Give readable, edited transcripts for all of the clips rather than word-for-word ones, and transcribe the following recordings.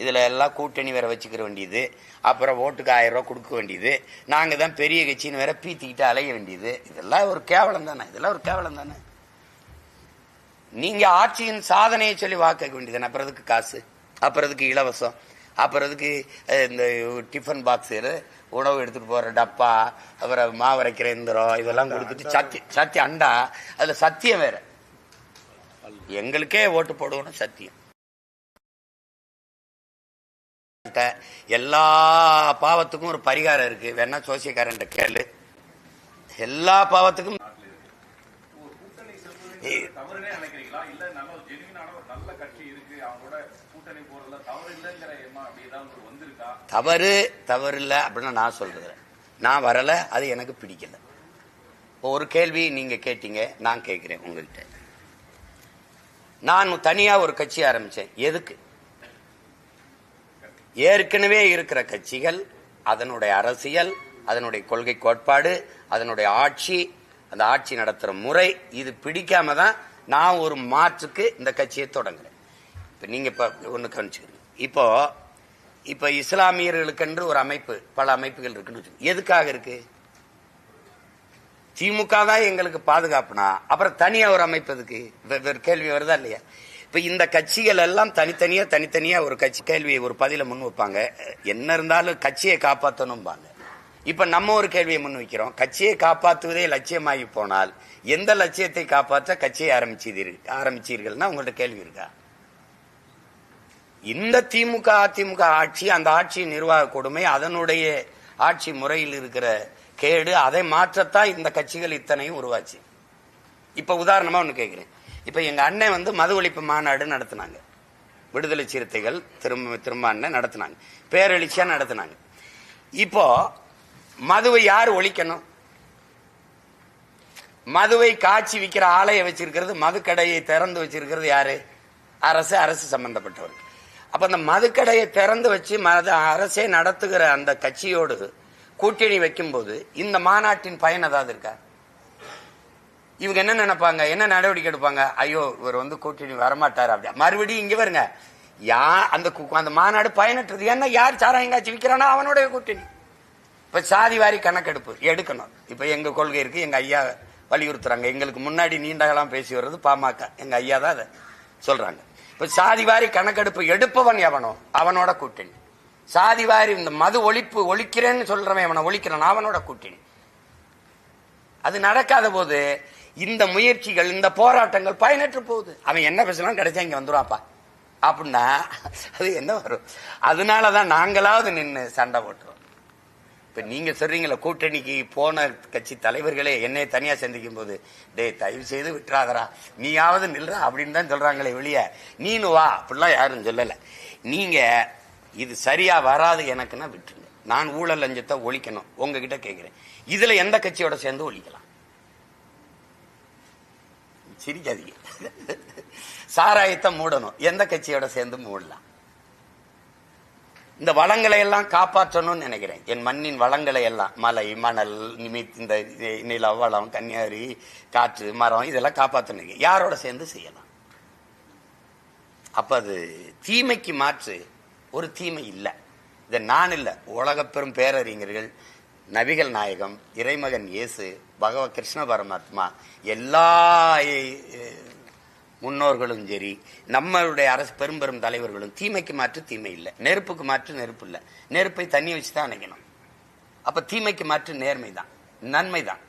இதில் எல்லாம் கூட்டணி வேற வச்சுக்கிற வேண்டியது, அப்புறம் ஓட்டுக்கு 1000 ரூபா கொடுக்க வேண்டியது, நாங்கள் தான் பெரிய கட்சின்னு வேற பீத்திக்கிட்டு அலைய வேண்டியது. இதெல்லாம் ஒரு கேவலம் தானே, இதெல்லாம் ஒரு கேவலம் தானே. நீங்க ஆட்சியின் சாதனையை சொல்லி வாக்க வேண்டியது, அப்புறம் அதுக்கு காசு, அப்புறம் அதுக்கு இலவசம், அப்புறம் அதுக்கு இந்த டிஃபன் பாக்ஸ், உணவு எடுத்துட்டு போற டப்பா, அப்புறம் மாவரைக்கிற இந்திரம், இதெல்லாம் கொடுத்துட்டு சத்தியம் அண்டா. அதுல சத்தியம் வேற, எங்களுக்கே ஓட்டு போடுவோம் சத்தியம். எல்லா பாவத்துக்கும் ஒரு பரிகாரம் இருக்கு, வேணா சோசியக்காரன் கேளு. எல்லா பாவத்துக்கும் தவறு இல்ல அப்படின்னு நான் சொல்றது. நான் வரல, அது எனக்கு பிடிக்கல. ஒரு கேள்வி நீங்க கேட்டீங்க, நான் கேட்கிறேன் உங்ககிட்ட. நான் தனியா ஒரு கட்சி ஆரம்பிச்சேன், எதுக்கு? ஏற்கனவே இருக்கிற கட்சிகள், அதனுடைய அரசியல், அதனுடைய கொள்கை கோட்பாடு, அதனுடைய ஆட்சி, அந்த ஆட்சி நடத்துற முறை, இது பிடிக்காம தான் நான் ஒரு மாற்றுக்கு இந்த கட்சியை தொடங்குறேன். இப்ப நீங்க ஒண்ணு கவனிச்சுக்கிறீங்க. இப்ப இஸ்லாமியர்களுக்கென்று ஒரு அமைப்பு, பல அமைப்புகள் இருக்குன்னு, எதுக்காக இருக்கு? திமுக தான் எங்களுக்கு பாதுகாப்புனா அப்புறம் தனியா ஒரு அமைப்பு எதுக்கு? வேறு கேள்வி வருதா இல்லையா? இப்ப இந்த கட்சிகள் எல்லாம் தனித்தனியா ஒரு கட்சி கேள்வியை, ஒரு பதில முன் வைப்பாங்க. என்ன இருந்தாலும் கட்சியை காப்பாற்றணும்பாங்க. இப்ப நம்ம ஒரு கேள்வியை முன் வைக்கிறோம், கட்சியை காப்பாற்றுவதே லட்சியமாகி போனால் எந்த லட்சியத்தை காப்பாற்ற கட்சியை ஆரம்பிச்சீர்கள்னா உங்கள்ட்ட கேள்வி இருக்கா? இந்த திமுக அதிமுக ஆட்சி, அந்த ஆட்சி நிர்வாக கொடுமை, அதனுடைய ஆட்சி முறையில் இருக்கிற கேடு, அதை மாற்றத்தான் இந்த கட்சிகள் இத்தனையும் உருவாச்சு. இப்ப உதாரணமா ஒண்ணு கேட்கிறேன். இப்ப எங்க அண்ணன் மது ஒழிப்பு மாநாடு நடத்தினாங்க, விடுதலை சிறுத்தைகள் திரும்ப அண்ணன் நடத்தினாங்க, பேரெழுச்சியா நடத்தினாங்க. இப்போ மதுவை யார் ஒழிக்கணும்? மதுவை காட்சி விற்கிற ஆலையை வச்சிருக்கிறது, மதுக்கடையை திறந்து வச்சிருக்கிறது யாரு? அரசு சம்பந்தப்பட்டவர்கள். அப்ப அந்த மதுக்கடையை திறந்து வச்சு அரசே நடத்துகிற அந்த கட்சியோடு கூட்டணி வைக்கும் போது இந்த மாநாட்டின் பயன் ஏதாவது இருக்கா? இவங்க என்ன நினைப்பாங்க, என்ன நடவடிக்கை எடுப்பாங்க? ஐயோ, இவர் கூட்டணி வரமாட்டாரு, அப்படியா மறுபடியும் இங்க வருங்க. அந்த மாநாடு பயனற்றது. ஏன்னா யார் சாராயங்காட்சி விற்கிறானோ அவனோட கூட்டணி. இப்ப சாதிவாரி கணக்கெடுப்பு எடுக்கணும். இப்ப எங்க கொள்கை இருக்கு, எங்க ஐயா வலியுறுத்துறாங்க. எங்களுக்கு முன்னாடி நீண்ட காலம் பேசி வர்றது பாமக, எங்க ஐயா தான் அதை சொல்றாங்க. இப்ப சாதிவாரி கணக்கெடுப்பு எடுப்பவன் எவனோ அவனோட கூட்டணி. சாதிவாரி இந்த மது ஒழிக்கிறேன்னு சொல்றவன் எவனை ஒழிக்கிறான் அவனோட கூட்டணி. அது நடக்காத போது இந்த முயற்சிகள், இந்த போராட்டங்கள் பயனற்று போகுது. அவன் என்ன பேசலாம், கிடைச்சா இங்க வந்துருவாப்பா அப்படின்னா அது என்ன வரும்? அதனாலதான் நாங்களாவது நின்று சண்டை போட்டுறோம். இப்ப நீங்க சொல்றீங்களா, கூட்டணிக்கு போன கட்சி தலைவர்களே என்னை தனியா சந்திக்கும் போது, தயவு செய்து விட்டுறாதரா, நீயாவது நில்றா அப்படின்னு தான் சொல்றாங்களே வெளிய, நீனு வா அப்படிலாம் யாரும் சொல்லல. நீங்க இது சரியா வராது எனக்குன்னா விட்டுருங்க. நான் ஊழல் லஞ்சத்தை ஒழிக்கணும் உங்ககிட்ட கேட்கிறேன். இதுல எந்த கட்சியோட சேர்ந்து ஒழிக்கலாம்? சிரிக்காதீங்க. சாராயத்தை மூடணும், எந்த கட்சியோட சேர்ந்து மூடலாம்? இந்த வளங்களை எல்லாம் காப்பாற்றணும்னு நினைக்கிறேன். என் மண்ணின் வளங்களை எல்லாம், மலை, மணல், இந்த நில வளம், கன்னியாகுமரி, காற்று, மரம், இதெல்லாம் காப்பாற்றணும். யாரோட சேர்ந்து செய்யலாம்? அப்ப அது தீமைக்கு மாற்று ஒரு தீமை இல்லை. இதை நான் இல்லை, உலக பெரும் பேரறிஞர்கள், நபிகள் நாயகம், இறைமகன் இயேசு, பகவத் கிருஷ்ண பரமாத்மா, எல்லா முன்னோர்களும் சரி, நம்மளுடைய அரசு பெரும் தலைவர்களும் தீமைக்கு மாற்று தீமை இல்லை, நெருப்புக்கு மாற்று நெருப்பு இல்லை. நெருப்பை தண்ணி வச்சுதான் அணைக்கணும். அப்ப தீமைக்கு மாற்று நேர்மை தான், நன்மை தான்.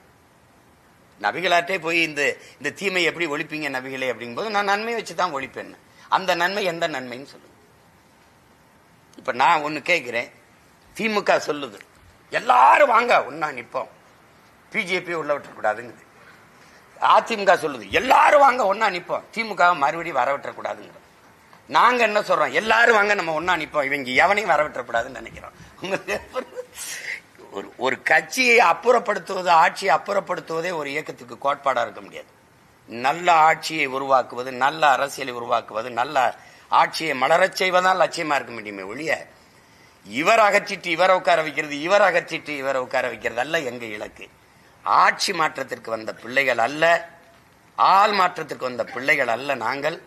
நபிகளாட்டே போய் இந்த தீமை எப்படி ஒழிப்பீங்க நபிகளே அப்படிங்கும்போது, நான் நன்மை வச்சுதான் ஒழிப்பேன். அந்த நன்மை எந்த நன்மைன்னு சொல்லுங்க. இப்ப நான் ஒண்ணு கேட்கிறேன், திமுக சொல்லுது எல்லாரும் வாங்க ஒன்னா நிப்போம், பிஜேபி உள்ள விட்டுறக்கூடாதுங்குது. அதிமுக சொல்லுது எல்லாரும் வாங்க ஒன்னா நிப்போம், திமுக மறுபடியும் வரவிட்டக்கூடாதுங்கிற. நாங்க என்ன சொல்றோம், எல்லாரும் வாங்க நம்ம ஒன்னா நிப்போம், இவங்க எவனையும் வரவிட்டக்கூடாதுன்னு நினைக்கிறோம். ஒரு கட்சியை அப்புறப்படுத்துவது, ஆட்சியை அப்புறப்படுத்துவதே ஒரு இயக்கத்துக்கு கோட்பாடா இருக்க முடியாது. நல்ல ஆட்சியை உருவாக்குவது, நல்ல அரசியலை உருவாக்குவது, நல்ல ஆட்சியை மலரச் செய்வதால் லட்சியமா இருக்க முடியுமே ஒழிய, இவர் அகற்றிட்டு இவரை உட்கார வைக்கிறது, இவர் அகற்றிட்டு இவரை உட்கார வைக்கிறது அல்ல எங்க இலக்கு. ஆட்சி மாற்றத்திற்கு வந்த பிள்ளைகள் அல்ல, ஆள் மாற்றத்திற்கு வந்த பிள்ளைகள் அல்ல நாங்கள்.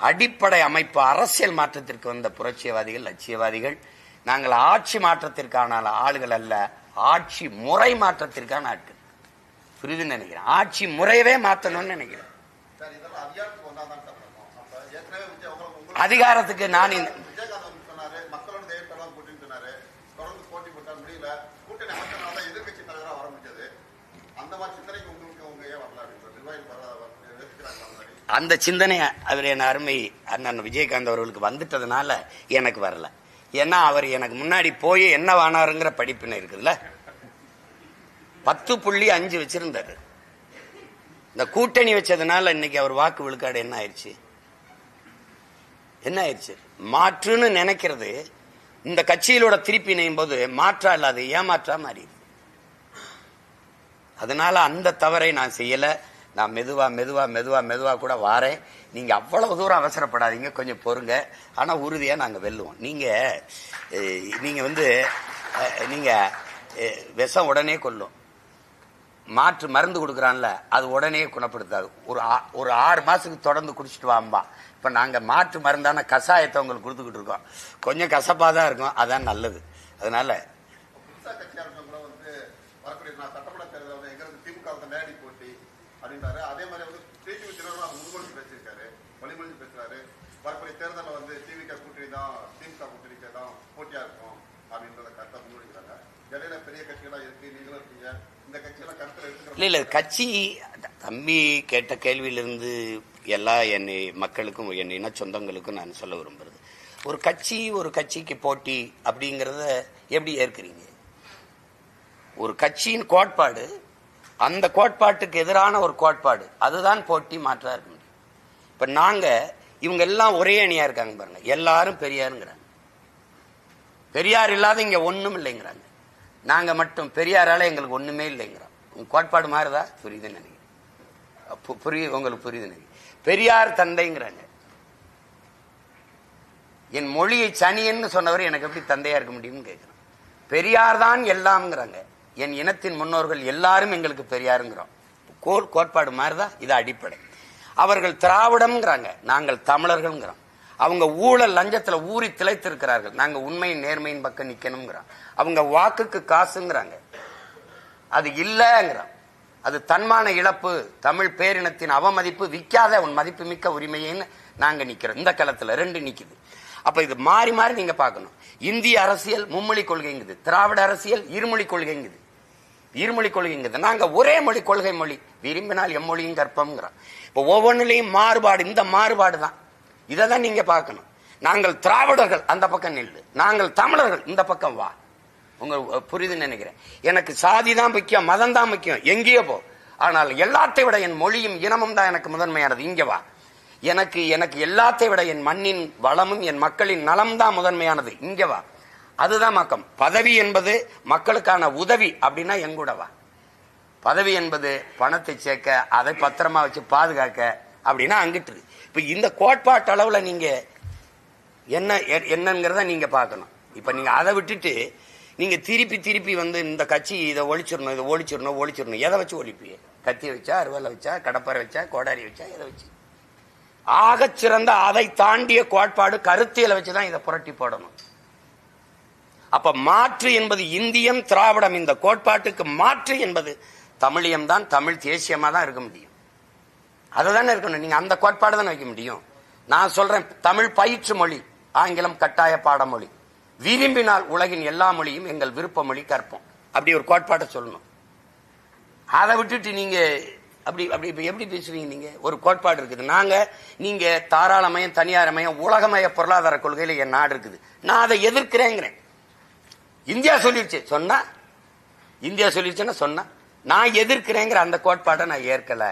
அடிப்படை அமைப்பு அரசியல் மாற்றத்திற்கு வந்த புரட்சியவாதிகள், லட்சியவாதிகள். நாங்கள் ஆட்சி மாற்றத்திற்கான ஆளுகள் அல்ல, ஆட்சி முறை மாற்றத்திற்கான ஆட்கள். புரியுது நினைக்கிறேன். ஆட்சி முறையவே மாற்றணும்னு நினைக்கிறேன். அதிகாரத்துக்கு நான் அந்த சிந்தனை அவர் என் அருமை அண்ணன் விஜயகாந்த் அவர்களுக்கு வந்துட்டதுனால எனக்கு வரல. ஏன்னா அவர் எனக்கு முன்னாடி போய் என்ன வானாருங்கிற படிப்பினை இருக்குதுல்ல. 10.5 வச்சிருந்தாரு. இந்த கூட்டணி வச்சதுனால இன்னைக்கு அவர் வாக்கு விழுக்காடு என்ன ஆயிடுச்சு? என்ன ஆயிடுச்சு? மாற்றுன்னு நினைக்கிறது இந்த கட்சியிலோட திருப்பி இணையும் போது மாற்றா இல்லாது ஏமாற்றா மாறிடுது. அதனால அந்த தவறை நான் செய்யல. நான் மெதுவா மெதுவா மெதுவா மெதுவா கூட வாரேன். நீங்க அவ்வளவு தூரம் அவசரப்படாதீங்க, கொஞ்சம் பொறுங்க. ஆனா உறுதியா நாங்க வெல்லுவோம். நீங்க நீங்க விஷம் உடனே கொல்லும், மாற்று மருந்து கொடுக்குறான்ல அது உடனே குணப்படுத்தாது. ஒரு 6 மாசத்துக்கு தொடர்ந்து குடிச்சிட்டு வாம்பா. இப்ப நாங்க மாற்று மருந்தான கஷாயத்தை உங்களுக்கு கொடுத்துக்கிட்டு இருக்கோம். கொஞ்சம் கசப்பாதான் இருக்கும், அதான் நல்லது. அதனால அதே மாதிரி வந்து முன்மொழிஞ்சு பேசியிருக்காரு, வழிமொழிஞ்சு பேசுறாரு. வரக்கூடிய தேர்தலில் வந்து திமுக கூட்டணி தான், திமுக கூட்டணிக்கு தான் போட்டியா இருக்கும் அப்படின்றத கருத்தை முன்மொழிக்கிறாங்க. இடையில பெரிய கட்சிகளா இருக்கு, நீங்களும் இருக்கீங்க. இந்த கட்சியெல்லாம் கருத்துல எடுத்துக்கிற இல்ல கட்சி தம்பி கேட்ட கேள்வியிலிருந்து எல்லா என் மக்களுக்கும் என் இன சொந்தங்களுக்கும் நான் சொல்ல விரும்புறது, ஒரு கட்சிக்கு போட்டி அப்படிங்கறத எப்படி ஏற்கிறீங்க? ஒரு கட்சியின் கோட்பாடு, அந்த கோட்பாட்டுக்கு எதிரான ஒரு கோட்பாடு, அதுதான் போட்டி மாற்றா இருக்க முடியும். இப்ப நாங்க இவங்க எல்லாம் ஒரே அணியா இருக்காங்க பாருங்க, எல்லாரும் பெரியாருங்கிறாங்க. பெரியார் இல்லாத இங்க ஒண்ணும் இல்லைங்கிறாங்க. நாங்க மட்டும் பெரியாரால எங்களுக்கு ஒண்ணுமே இல்லைங்கிறோம். உங்க கோட்பாடு மாறுதா? புரியுதுன்னு நினைக்கிறேன். உங்களுக்கு புரியுது நினைக்கிறேன். பெரியார் தந்தைங்கிறாங்க. என் மொழியை சனியன்னு சொன்னவர் எனக்கு எப்படி தந்தையா இருக்க முடியும்னு கேட்கிறேன். பெரியார் தான் எல்லாம்ங்கிறாங்க. என் இனத்தின் முன்னோர்கள் எல்லாரும் எங்களுக்கு பெரியாருங்கிறோம். கோட்பாடு மாதிரிதா? இது அடிப்படை. அவர்கள் திராவிடம்ங்கிறாங்க, நாங்கள் தமிழர்கள்ங்கிறோம். அவங்க ஊழல் லஞ்சத்துல ஊறி திளைத்திருக்கிறார்கள், நாங்க உண்மையின் நேர்மையின் பக்கம் நிக்கணும்ங்கிறோம். அவங்க வாக்குக்கு காசுங்கிறாங்க, அது இல்லங்கிறோம். அது தன்மான இழப்பு, தமிழ் பேரினத்தின் அவமதிப்பு, விற்காத உன் மதிப்பு மிக்க உரிமையின்னு நாங்க நிக்கிறோம். இந்த களத்துல 2 நிக்குது. அப்ப இது மாறி மாறி நீங்க பார்க்கணும். இந்திய அரசியல் மும்மொழி கொள்கைங்குது, திராவிட அரசியல் இருமொழி கொள்கைங்குது. நாங்க ஒரே மொழி, கொள்கை மொழி, விரும்பினால் எம்மொழியும் கற்பம்ங்கிறோம். இப்ப ஒவ்வொன்றிலையும் மாறுபாடு, இந்த மாறுபாடு தான். இதை தான் நீங்க பார்க்கணும். நாங்கள் திராவிடர்கள் அந்த பக்கம் நில்லு, நாங்கள் தமிழர்கள் இந்த பக்கம் வா. உங்க புரியுதுன்னு நினைக்கிறேன். எனக்கு சாதி தான் முக்கியம், மதம் தான் முக்கியம், எங்கேயோ போ. ஆனால் எல்லாத்தை விட என் மொழியும் இனமும் தான் எனக்கு முதன்மையானது, இங்க வா. எனக்கு எல்லாத்தை விட என் மண்ணின் வளமும் என் மக்களின் நலம் தான் முதன்மையானது, இங்க வா. அதுதான் மக்கம். பதவி என்பது மக்களுக்கான உதவி அப்படின்னா எங்கூட வா. பதவி என்பது பணத்தை சேர்க்க, அதை பத்திரமா வச்சு பாதுகாக்க அப்படின்னா அங்கிட்டு. இப்ப இந்த கோட்பாட்டு அளவுல நீங்க என்னங்கிறத நீங்க பார்க்கணும். இப்ப நீங்க அதை விட்டுட்டு நீங்க திருப்பி வந்து இந்த கட்சி இதை ஒழிச்சிடணும். எதை வச்சு ஒழிப்பிய? கத்தி வச்சா, அருவாலை வச்சா, கடப்பாரை வச்சா, கோடாரி வச்சா, எதை வச்சு? ஆகச் சிறந்த அதை தாண்டிய கோட்பாடு கருத்தியலை வச்சுதான் இதை புரட்டி போடணும். அப்ப மாற்று என்பது இந்தியம், திராவிடம், இந்த கோட்பாட்டுக்கு மாற்று என்பது தமிழியம் தான், தமிழ் தேசியமா தான் இருக்க முடியும். அதுதானே இருக்கணும். நீங்க அந்த கோட்பாடு தானே வைக்க முடியும். நான் சொல்றேன், தமிழ் பயிற்று மொழி, ஆங்கிலம் கட்டாய பாடமொழி, விரும்பினால் உலகின் எல்லா மொழியும் எங்கள் விருப்ப மொழி கற்போம், அப்படி ஒரு கோட்பாட்டை சொல்லணும். அதை விட்டுட்டு நீங்க அப்படி எப்படி பேசுவீங்க? நீங்க ஒரு கோட்பாடு இருக்குது, நீங்க தாராளமயம், தனியாரமயம், உலகமய பொருளாதார கொள்கையில என் நாடு இருக்குது, நான் அதை எதிர்க்கிறேங்கிறேன். இந்தியா சொல்லிருச்சுன்னா சொன்னா நான் எதிர்க்கிறேங்கிற அந்த கோட்பாட்டை நான் ஏற்கல.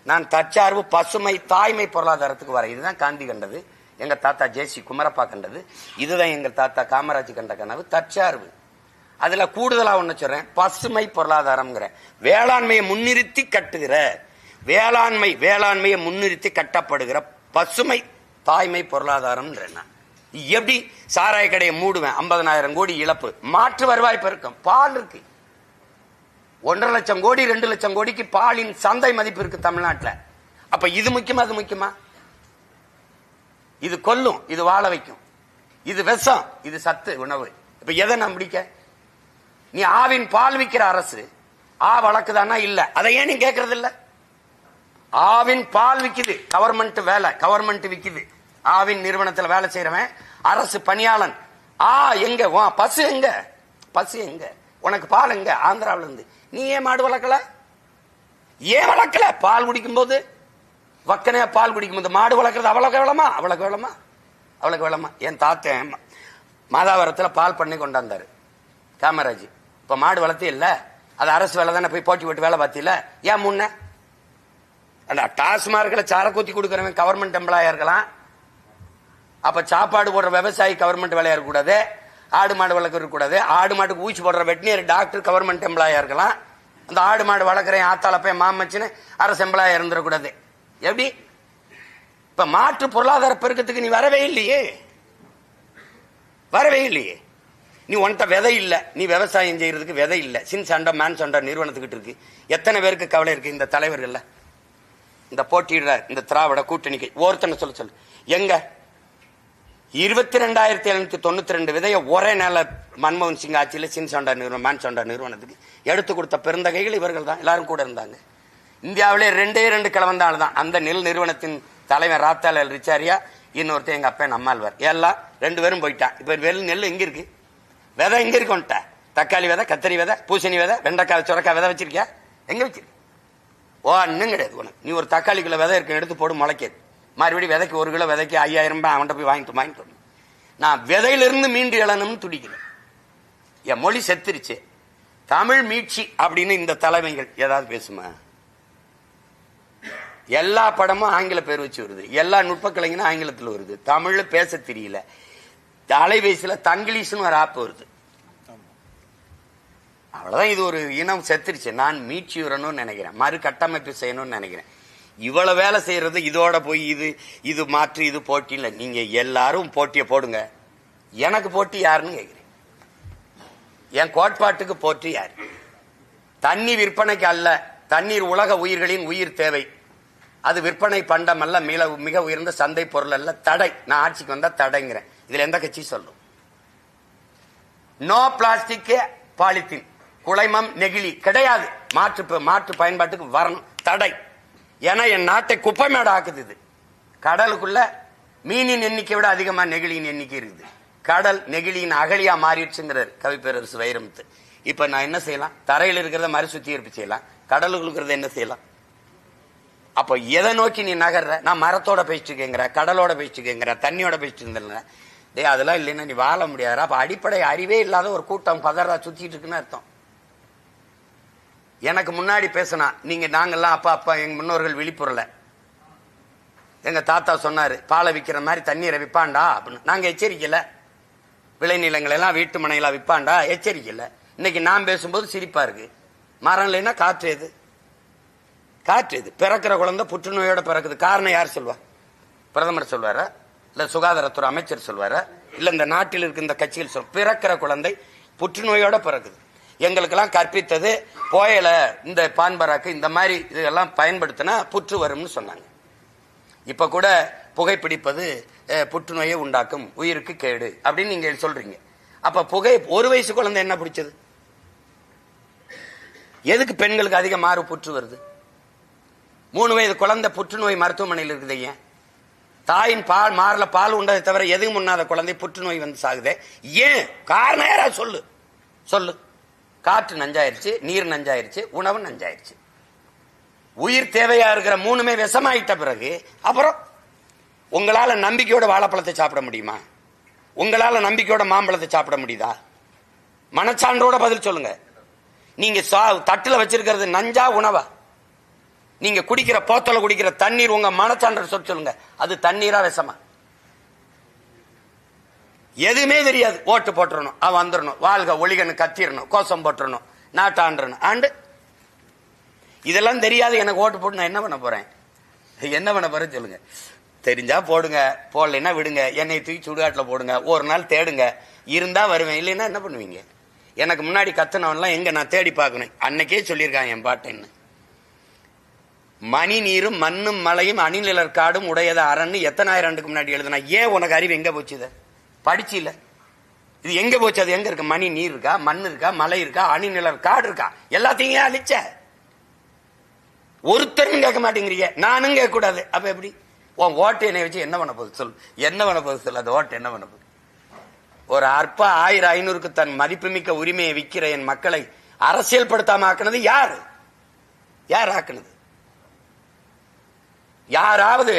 நான் தற்சார்பு, பசுமை, தாய்மை பொருளாதாரத்துக்கு வரேன். இதுதான் காந்தி கண்டது, எங்க தாத்தா ஜே.சி. குமரப்பா கண்டது, இதுதான் எங்க தாத்தா காமராஜ் கண்ட கனவு, தற்சார்பு. அதுல கூடுதலா ஒண்ணு சொல்றேன், பசுமை பொருளாதாரம். வேளாண்மையை முன்னிறுத்தி கட்டுகிற, வேளாண்மையை முன்னிறுத்தி கட்டப்படுகிற பசுமை தாய்மை பொருளாதாரம். எப்படி சாராய கடையை மூடுவேன், 50,000 கோடி இழப்பு, மாற்று வருவாய் பெருக்கம், பால் இருக்கு, 1.5 லட்சம் கோடி 2 லட்சம் கோடிக்கு பாலின் சந்தை மதிப்பு இருக்கு தமிழ்நாட்டில். அப்ப இது முக்கியமா, அது முக்கியமா? இது கொல்லும், இது வாழ வைக்கும், இது விஷம், இது சத்து உணவு. இப்ப எதை நம்பிக்க? நீ ஆவின் பால் விக்கிற அரசு ஆ வழக்குதானா? இல்ல. அதை ஏன் நீ கேட்கறது இல்ல? ஆவின் பால் விக்குது, கவர்மெண்ட் வேலை, கவர்மெண்ட் விக்குது. ஆவின் நிறுவனத்தில் வேலை செய்யறவன் அரசு பணியாளன். எங்க பசு எங்க? பசு எங்க? உனக்கு பால் எங்க? ஆந்திராவில இருந்து. நீ ஏன் மாடு வளர்க்கல? ஏன் வளர்க்கல? பால் குடிக்கும் போது வக்கனையா பால் குடிக்கும் போது மாடு வளர்க்கறது அவ்வளவு வேளமா? அவ்வளவு வேளமா? அவ்வளவு வேளமா? என் தாத்தன் மாதாவரத்தில் பால் பண்ணி கொண்டாந்தாரு காமராஜ். இப்ப மாடு வளர்த்தே இல்ல, அது அரசு வேலை தானே, போய் போட்டி போட்டு வேலை பார்த்தீல. ஏன் முன்ன அந்த டாஸ்மார்க்ல சாரக்கூத்தி கொடுக்கறவன் கவர்மெண்ட் எம்ப்ளாயா இருக்கலாம். அப்ப சாப்பாடு போடுற விவசாயி கவர்மெண்ட் வேலையா இருக்கக்கூடாது, ஆடு மாடு வளர்க்க இருக்கக்கூடாது. ஆடு மாட்டுக்கு ஊசி போடுற வெட்டினியர் டாக்டர் கவர்மெண்ட் எம்ப்ளாயா இருக்கலாம். அந்த ஆடு மாடு வளர்க்குறேன் ஆத்தால போய் மாமச்சின்னு அரசு எம்ப்ளாயா இருந்துடக்கூடாது. எப்படி? இப்ப மாற்று பொருளாதார பெருக்கத்துக்கு நீ வரவே இல்லையே, வரவே இல்லையே. நீ உன்கிட்ட விதை இல்ல, நீ விவசாயம் செய்யறதுக்கு விதை இல்ல. சின்சாண்டா மேன்சாண்டா நிறுவனத்துக்கிட்டு இருக்கு. எத்தனை பேருக்கு கவலை இருக்கு இந்த தலைவர்கள், இந்த போட்டியிடுற இந்த திராவிட கூட்டணிக்கு? ஒருத்தனை சொல்லு எங்க 22,792 விதைய ஒரே நாள மன்மோகன் சிங் ஆட்சியில் சின்சாண்டா நிறுவனம் மேன்சாண்டா நிறுவனத்துக்கு எடுத்து கொடுத்த பெருந்தகைகள் இவர்கள் தான். எல்லாரும் கூட இருந்தாங்க. இந்தியாவிலே 2 கிழவந்தாள் தான் அந்த நெல் நிறுவனத்தின் தலைவர் ராத்தால் ரிச்சாரியா, இன்னொருத்தர் எங்க அப்பா நம்மாழ்வார். எல்லாம் 2 பேரும் போயிட்டான். இப்ப நெல் எங்க இருக்கு? விதை எங்க இருக்கு? தக்காளி விதை, கத்திரி விதை, பூசணி விதை, வெண்டைக்காய், சுரக்காய் விதை வச்சிருக்கியா? எங்க வச்சிருக்க? ஒன்னும் கிடையாது உனக்கு. நீ ஒரு தக்காளி கிலோ விதை இருக்கு, எடுத்து போடு, முளைக்காது. மறுபடியும் விதைக்கு 1 கிலோ விதைக்கு 5000 ரூபாய் அவன்கிட்ட போய் வாங்கிட்டு நான் விதையிலிருந்து மீண்டு எழணும்னு துடிக்கிறேன். என் மொழி செத்துருச்சு. தமிழ் மீட்சி அப்படின்னு இந்த தலைமைகள் ஏதாவது பேசுமா? எல்லா படமும் ஆங்கில பேர் வச்சு வருது, எல்லா நுட்ப கலைஞனும் ஆங்கிலத்தில் வருது, தமிழ்ல பேச தெரியல. அலைபேசியில தங்கிலீஷ்னு ஒரு ஆப் வருது. அவ்வளவுதான். இது ஒரு இனம் செத்துருச்சு. நான் மீட்சி வரணும்னு நினைக்கிறேன், மறு கட்டமைப்பு செய்யணும்னு நினைக்கிறேன். இவ்வளவு வேலை செய்யறது இதோட போய் இது மாற்று, இது போட்டி இல்ல. நீங்க எல்லாரும் போட்டியை போடுங்க. எனக்கு போட்டி யாருன்னு கேட்கிறேன். என் கோட்பாட்டுக்கு போட்டி யாரு? தண்ணி விற்பனைக்கு அல்ல, தண்ணீர் உலக உயிர்களின் உயிர் தேவை. அது விற்பனை பண்டம் அல்ல, மிக உயர்ந்த சந்தை பொருள் அல்ல. தடை. நான் ஆட்சிக்கு வந்தா தடைங்கிறேன். இதுல எந்த கட்சி சொல்லும்? நோ பிளாஸ்டிக், பாலித்தீன், குளைமம், நெகிழி கிடையாது. மாற்று பயன்பாட்டுக்கு வரணும். தடை. ஏன்னா என் நாட்டை குப்பை மேட ஆக்குது. இது கடலுக்குள்ள மீனின் எண்ணிக்கை விட அதிகமா நெகிழியின் எண்ணிக்கை இருக்குது. கடல் நெகிழியின் அகழியா மாறிடுச்சுங்கிறார் கவிப்பேரரசு வைரமுத்து. இப்ப நான் என்ன செய்யலாம்? தரையில் இருக்கிறத மறு சுத்திகரிப்பு செய்யலாம், கடலுக்கு இருக்கிறத என்ன செய்யலாம்? அப்போ எதை நோக்கி நீ நகர்ற? நான் மரத்தோட பேசிட்டு கேங்கிற, கடலோட பேசிட்டு கேங்கிற, தண்ணியோட பேசிட்டு இருந்தேன். டே அதெல்லாம் இல்லைன்னா நீ வாழ முடியாது. அப்ப அடிப்படை அறிவே இல்லாத ஒரு கூட்டம் பதறா சுத்திட்டு இருக்குன்னு அர்த்தம். எனக்கு முன்னாடி பேசினா நாங்கெல்லாம் அப்பா எங்க முன்னோர்கள் விழிப்புறல. எங்க தாத்தா சொன்னாரு, பாலை விற்கிற மாதிரி தண்ணீரை விற்பாண்டா அப்படின்னு. நாங்க எச்சரிக்கல. விளைநிலங்கள் எல்லாம் வீட்டு மனையெல்லாம் விற்பாண்டா எச்சரிக்கல. இன்னைக்கு நான் பேசும்போது சிரிப்பா இருக்கு. மரம் இல்லைன்னா காற்று எது? காற்று எது? பிறக்கிற குழந்தை புற்றுநோயோட பிறக்குது. காரணம் யார் சொல்வா? பிரதமர் சொல்வாரா? இல்ல சுகாதாரத்துறை அமைச்சர் சொல்வாரா? இல்ல இந்த நாட்டில் இருக்க இந்த கட்சிகள் சொல்? பிறக்கிற குழந்தை புற்றுநோயோட பிறக்குது. எங்களுக்கெல்லாம் கற்பித்தது போயல, இந்த பான்பராக்கு இந்த மாதிரி இதெல்லாம் பயன்படுத்தினா புற்று வரும்னு சொன்னாங்க. இப்ப கூட புகைப்பிடிப்பது புற்றுநோயை உண்டாக்கும், உயிருக்கு கேடு அப்படின்னு நீங்க சொல்றீங்க. அப்ப புகை 1 வயசு குழந்தை என்ன பிடிச்சது? எதுக்கு பெண்களுக்கு அதிக மாறு புற்று வருது? 3 வயது குழந்தை புற்றுநோய் மருத்துவமனையில் இருக்குது. ஏன்? தாயின் பால் மாறல பால் உண்டதை தவிர எதுவும் முன்னாத குழந்தை புற்றுநோய் வந்து சாகுது. ஏன்? காரணம் யாராவது சொல்லு சொல்லு. காற்று நஞ்சாயிருச்சு, நீர் நஞ்சாயிருச்சு, உணவு நஞ்சாயிருச்சு. உயிர் தேவையா இருக்கிற 3மே விஷமாயிட்ட பிறகு அப்புறம் உங்களால நம்பிக்கையோட வாழைப்பழத்தை சாப்பிட முடியுமா? உங்களால நம்பிக்கையோட மாம்பழத்தை சாப்பிட முடியுதா? மனச்சான்றோட பதில் சொல்லுங்க. நீங்க தட்டுல வச்சிருக்கிறது நஞ்சா உணவா? நீங்க குடிக்கிற போத்தல குடிக்கிற தண்ணீர் உங்க மனச்சான்ற சொல்லுங்க, அது தண்ணீரா விஷமா? எதுவுமே தெரியாது. ஓட்டு போட்டுறணும், அவன் வந்துடணும், வாழ்க ஒளிகன்னு கத்திரணும், கோஷம் போட்டுறணும், நாட்டாண்டணும். ஆண்டு இதெல்லாம் தெரியாது. எனக்கு ஓட்டு போட்டு நான் என்ன பண்ண போறேன்? என்ன பண்ண போறேன்னு சொல்லுங்க. தெரிஞ்சா போடுங்க, போடலைன்னா விடுங்க. என்னை தூக்கி சுடுகாட்டில் போடுங்க. ஒரு நாள் தேடுங்க, இருந்தா வருவேன், இல்லைன்னா என்ன பண்ணுவீங்க? எனக்கு முன்னாடி கத்துனவன்லாம் எங்க நான் தேடி பார்க்கணும். அன்னைக்கே சொல்லியிருக்காங்க என் பாட்டேன்னு. மணி நீரும் மண்ணும் மலையும் அணிநிழற் காடும் உடையது அரண்னு எத்தனாயிரம் ஆண்டுக்கு முன்னாடி எழுதுனா? ஏன் உனக்கு அறிவு எங்க போச்சு? இத படிச்சு இல்ல, இது எங்க போச்சு? அது எங்க இருக்கு? மணி நீர் இருக்கா, மண் இருக்கா, மலை இருக்கா, அணிநிழற் காடு இருக்கா? எல்லாத்தையும் ஏன் அழிச்ச? ஒருத்தரும் கேட்க மாட்டேங்கிறீங்க, நானும் கேட்க கூடாது. அப்ப எப்படி உன் ஓட்டு என்னை வச்சு என்ன பண்ண போகுது சொல்? என்ன பண்ண போகுது சொல்? அது ஓட்டு என்ன பண்ண போகுது? ஒரு அற்ப 1000-500க்கு தன் மதிப்புமிக்க உரிமையை விற்கிற என் மக்களை அரசியல் படுத்தாம ஆக்குனது யாரு? யார் ஆக்குனது? யாராவது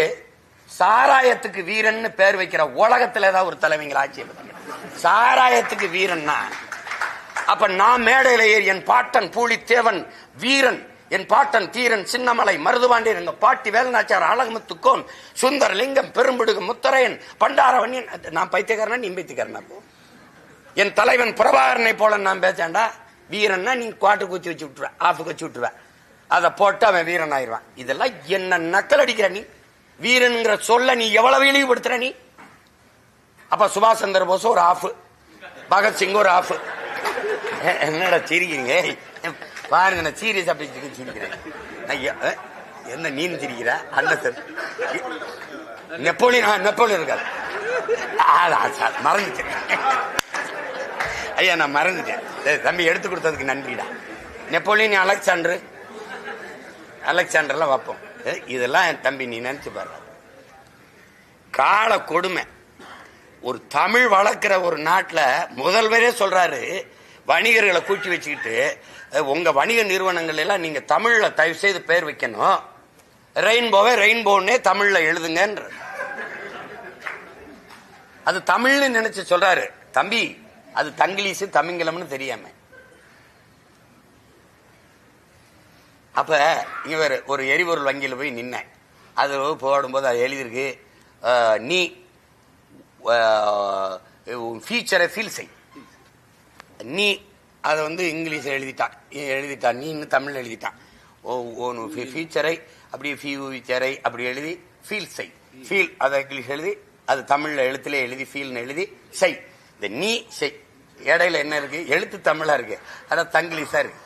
சாராயத்துக்கு வீரன் பேர் வைக்கிற உலகத்துல ஏதாவது ஒரு தலைவங்கள் ஆட்சியை பத்தி சாராயத்துக்கு வீரன்னா, அப்ப நான் மேடையில ஏறி என் பாட்டன் பூலித்தேவன் வீரன், என் பாட்டன் தீரன் சின்னமலை மருதுபாண்டியன், எங்க பாட்டி வேலநாச்சார் அழகுமுத்துக்கோன் சுந்தரலிங்கம் பெரும்பிடுகு முத்தரையன் பண்டாரவன்யன், நான் பைத்தியக்காரனா நீ பைத்தியக்காரனா? என் தலைவன் பிரபாகரனை போல நான் பேசாண்டா வீரன்னா நீ குவாட்டு குச்சி வச்சு விட்டுருவ, ஆஃபுக்கு வச்சு விட்டுருவ, அதை போட்டு அவன் வீரன் ஆயிடுவான். இதெல்லாம் என்ன நக்கல் அடிக்கிற நீ? வீரன்ங்கிற சொல்ல நீ எவ்வளவு இழிவுபடுத்துற நீ? அப்ப சுபாஷ் சந்திர போஸ் ஒரு ஆஃப், பகத்சிங் ஒரு ஆஃப். என்னடா சிரிக்கிறீங்க? பாருங்க, நான் சீரியஸ் அப்படி சிரிக்கிறேன். என்ன நீன் சிரிக்கிற? அந்த சார் நெப்போலியன் இருக்காரு, மறந்துட்டேன் ஐயா, நான் மறந்துட்டேன். தம்பி எடுத்து கொடுத்ததுக்கு நன்றிடா. நெப்போலியன், அலெக்சாண்டர்லாம் வைப்போம். இதெல்லாம் என் தம்பி நீ நினைச்சு பாரு. கால கொடுமை. ஒரு தமிழ் வளர்க்கிற ஒரு நாட்டுல முதல்வரே சொல்றாரு, வணிகர்களை கூட்டி வச்சுக்கிட்டு உங்க வணிக நிறுவனங்கள் எல்லாம் நீங்க தமிழ்ல தயவு செய்து பேர் வைக்கணும், ரெயின்போவே ரெயின்போன்னே தமிழ்ல எழுதுங்க. அது தமிழ்னு நினைச்சு சொல்றாரு. தம்பி, அது தங்கிலீஷ் தமிங்கிலம்னு தெரியாம. அப்ப இவர் ஒரு எரிபொருள் வங்கியில் போய் நின்ன, அது போடும்போது அது எழுதியிருக்கு, நீ ஃபியூச்சரை ஃபீல் செய். நீ அதை இங்கிலீஷ் எழுதிட்டான், நீ இன்னும் தமிழ் எழுதிட்டான். ஃபியூச்சரை அப்படியே ஃபியூச்சரை அப்படி எழுதி ஃபீல் செய். ஃபீல் அதை இங்கிலீஷ் எழுதி, அது தமிழ்ல எழுத்துல எழுதி ஃபீல்னு எழுதி செய். இந்த நீ செய் இடையில என்ன இருக்கு? எழுத்து தமிழா இருக்கு, அதான் தங்கிலீஷா இருக்கு.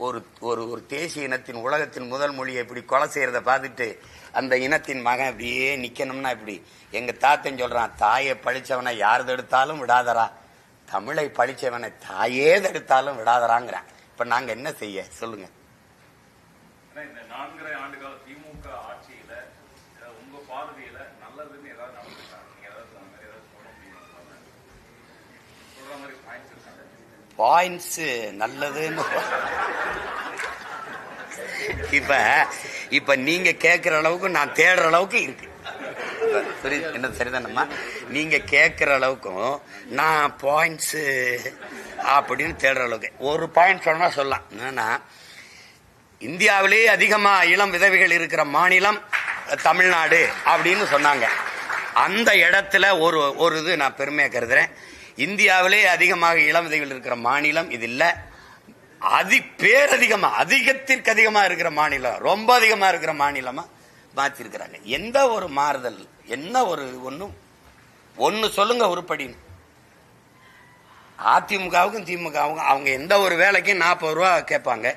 ஒரு ஒரு ஒரு தேசிய இனத்தின் உலகத்தின் முதல் மொழியை இப்படி கொலை செய்யறத பார்த்துட்டு அந்த இனத்தின் மகன் அப்படியே நிக்கணும்னா இப்படி. எங்க தாத்தன் சொல்றான், தாயை பழிச்சவனை யாரு தடுத்தாலும் விடாதரா, தமிழை பழிச்சவனை தாயே தடுத்தாலும் விடாதராங்கிறான். இப்ப நாங்க என்ன செய்ய சொல்லுங்க? இந்த 4.5 ஆண்டு கால திமுக ஆட்சியில உங்க பார்வையில நல்லதுன்னு ஏதாவது நடந்துருக்கா? நீங்க ஏதாவது சொல்ல முடியும்? சொல்ற மாதிரி பாயிண்ட்ஸ் இருக்காங்க. பாயிண்ட்ஸ் நல்லதுன்னு இப்ப நீங்க கேட்கிற அளவுக்கு நான் தேடுற அளவுக்கு இருக்கு. என்ன சரிதானம்மா? நீங்க கேட்கிற அளவுக்கும் நான் பாயிண்ட்ஸ் அப்படின்னு தேடுற அளவுக்கு ஒரு பாயிண்ட் சொன்னா சொல்லலாம். என்னன்னா, இந்தியாவிலேயே அதிகமா இளம் விதவைகள் இருக்கிற மாநிலம் தமிழ்நாடு அப்படின்னு சொன்னாங்க. அந்த இடத்துல ஒரு இது நான் பெருமையா கருதுறேன். இந்தியாவிலே அதிகமாக இளம் விதவைகள் இருக்கிற மாநிலம் இது இல்ல, பேரதிகமா அதிகத்திற்கு அதிகமா இருக்கிற மாநிலம், ரொம்ப அதிகமா இருக்கிற மாநிலமா மாத்திருக்கிறாங்க. எந்த ஒரு மாறுதல், என்ன ஒரு ஒன்னு சொல்லுங்க உருப்படி. அதிமுகவுக்கும் திமுகவுக்கும் அவங்க எந்த ஒரு வேலைக்கும் 40 ரூபா கேட்பாங்க,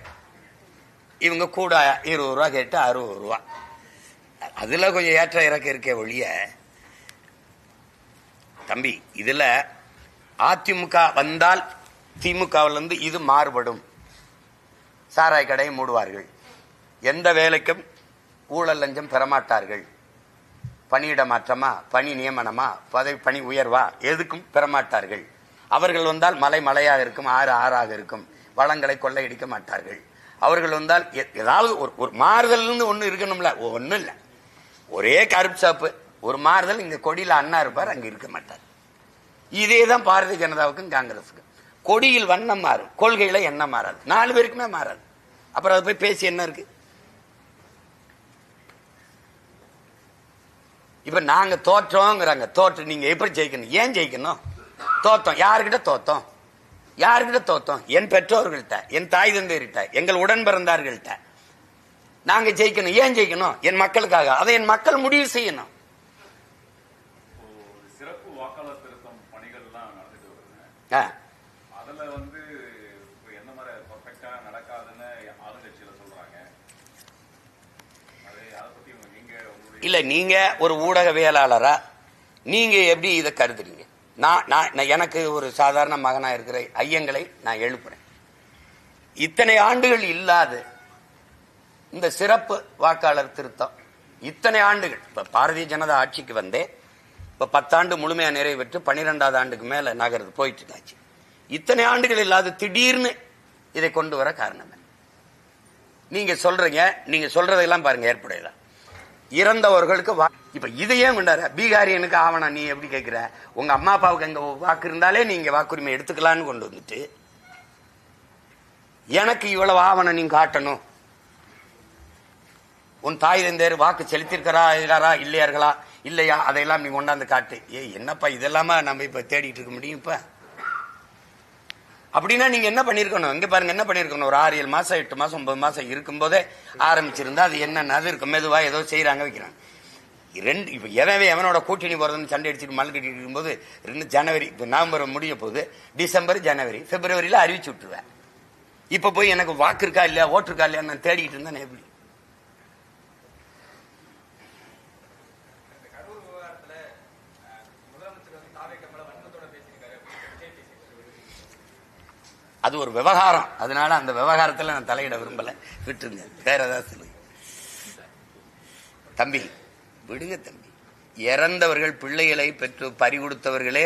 இவங்க கூட 20 ரூபா கேட்டு 60 ரூபா. அதுல கொஞ்சம் ஏற்ற இறக்க இருக்கே ஒழிய தம்பி, இதுல அதிமுக வந்தால் திமுகவிலிருந்து இது மாறுபடும். சாராய கடையை மூடுவார்கள், எந்த வேலைக்கும் ஊழல் லஞ்சம் பெறமாட்டார்கள், பணியிட மாற்றமா, பணி நியமனமா, பணி உயர்வா, எதுக்கும் பெறமாட்டார்கள். அவர்கள் வந்தால் மலை மலையாக இருக்கும், ஆறு ஆறாக இருக்கும், வளங்களை கொள்ளையடிக்க மாட்டார்கள். அவர்கள் வந்தால் ஏதாவது ஒரு மாறுதல் ஒண்ணு இருக்கணும்ல, ஒன்னும் இல்ல, ஒரே கருப்பு சாப்பு. ஒரு மாறுதல், இங்க கொடியில அண்ணா இருப்பார், அங்க இருக்க மாட்டார். இதேதான் பாரதிய ஜனதாவுக்கும் காங்கிரஸுக்கும். கொடியில் வண்ணம் மாறும், கொள்கையில எண்ணம் மாறாது, 4 பேருக்குமே மாறாது. அப்புறம் அதை போய் பேசி என்ன இருக்கு? இப்ப நாங்க தோற்றோங்கிறாங்க. தோற்று நீங்க எப்படி ஜெயிக்கணும்? ஏன் ஜெயிக்கணும்? தோத்தோம். யாருக்கிட்ட தோத்தோம்? யாருக்கிட்ட தோத்தோம்? என் பெற்றோர்கள்ட்ட, என் தாய் தந்தையர்கிட்ட, எங்கள் உடன் பிறந்தார்கள்ட்ட. நாங்க ஜெயிக்கணும். ஏன் ஜெயிக்கணும்? என் மக்களுக்காக. அதை என் மக்கள் முடிவு செய்யணும். சிறப்பு வாக்காளர் திருத்தம் பணிகள் எல்லாம் நடந்துட்டு வருது. அதுல என்ன மாதிரி பர்ஃபெக்டா நடக்காதுன்னு ஆளுங்கட்சியில சொல்றாங்க. இல்ல நீங்க ஒரு ஊடகவியலாளரா நீங்க எப்படி இதை கருதுறீங்க? நான் எனக்கு ஒரு சாதாரண மகனா இருக்கிற ஐயங்களை நான் எழுப்புறேன். இத்தனை ஆண்டுகள் இல்லாத இந்த சிறப்பு வாக்காளர் திருத்தம், இத்தனை ஆண்டுகள், இப்ப பாரதிய ஜனதா ஆட்சிக்கு வந்தே இப்ப 10 ஆண்டு முழுமையா நிறைவேற்று 12வது ஆண்டுக்கு மேல நகருது போயிட்டு இருக்காச்சு. இத்தனை ஆண்டுகள் இல்லாத திடீர்னு இதை கொண்டு வர காரணம் என்ன? நீங்க சொல்றீங்க, நீங்க சொல்றதெல்லாம் பாருங்க ஏற்புடையதா. இறந்தவர்களுக்கு இப்ப இதையே கொண்டாரு பீகாரியனுக்கு ஆவணம் நீ எப்படி கேட்கிற? உங்க அம்மா அப்பாவுக்கு அங்க வாக்கு இருந்தாலே நீங்க வாக்குரிமை எடுத்துக்கலான்னு கொண்டு வந்துட்டு எனக்கு இவ்வளவு ஆவணம் நீங்க காட்டணும். உன் தாய் தந்தையர் வாக்கு செலுத்திருக்கிறா இல்லையார்களா இல்லையா அதையெல்லாம் நீங்க கொண்டாந்து காட்டு. என்னப்பா இதெல்லாமா நம்ம இப்ப தேடிட்டு இருக்க முடியும்? இப்ப அப்படின்னா நீங்க என்ன பண்ணிருக்கணும்? இங்க பாருங்க என்ன பண்ணிருக்கணும். ஒரு 6-7 மாசம் 8 மாசம் 9 மாசம் இருக்கும் போதே ஆரம்பிச்சிருந்தா அது என்ன இருக்கும். மெதுவா ஏதோ செய்யறாங்க வைக்கிறாங்க. இப்ப எவனோட கூட்டணி போறதுன்னு சண்டை அடிச்சுட்டு மல் கட்டிட்டு இருக்கும்போது 2 ஜனவரி, இப்ப நவம்பர் முடிய போகுது, டிசம்பர் ஜனவரி பிப்ரவரியில அறிவிச்சு விட்டுருவேன். இப்ப போய் எனக்கு வாக்கு இருக்கா இல்லையா ஓட்டு இருக்கா இல்லையா நான் தேடிட்டு இருந்தேன். எப்படி அது ஒரு விவகாரம், அதனால அந்த விவகாரத்துல நான் தலையிட விரும்பல, விட்டுருங்க. வேற ஏதாவது சொல்லுங்க தம்பி, விடுங்க தம்பி. இறந்தவர்கள் பிள்ளைகளை பெற்று பறி கொடுத்தவர்களே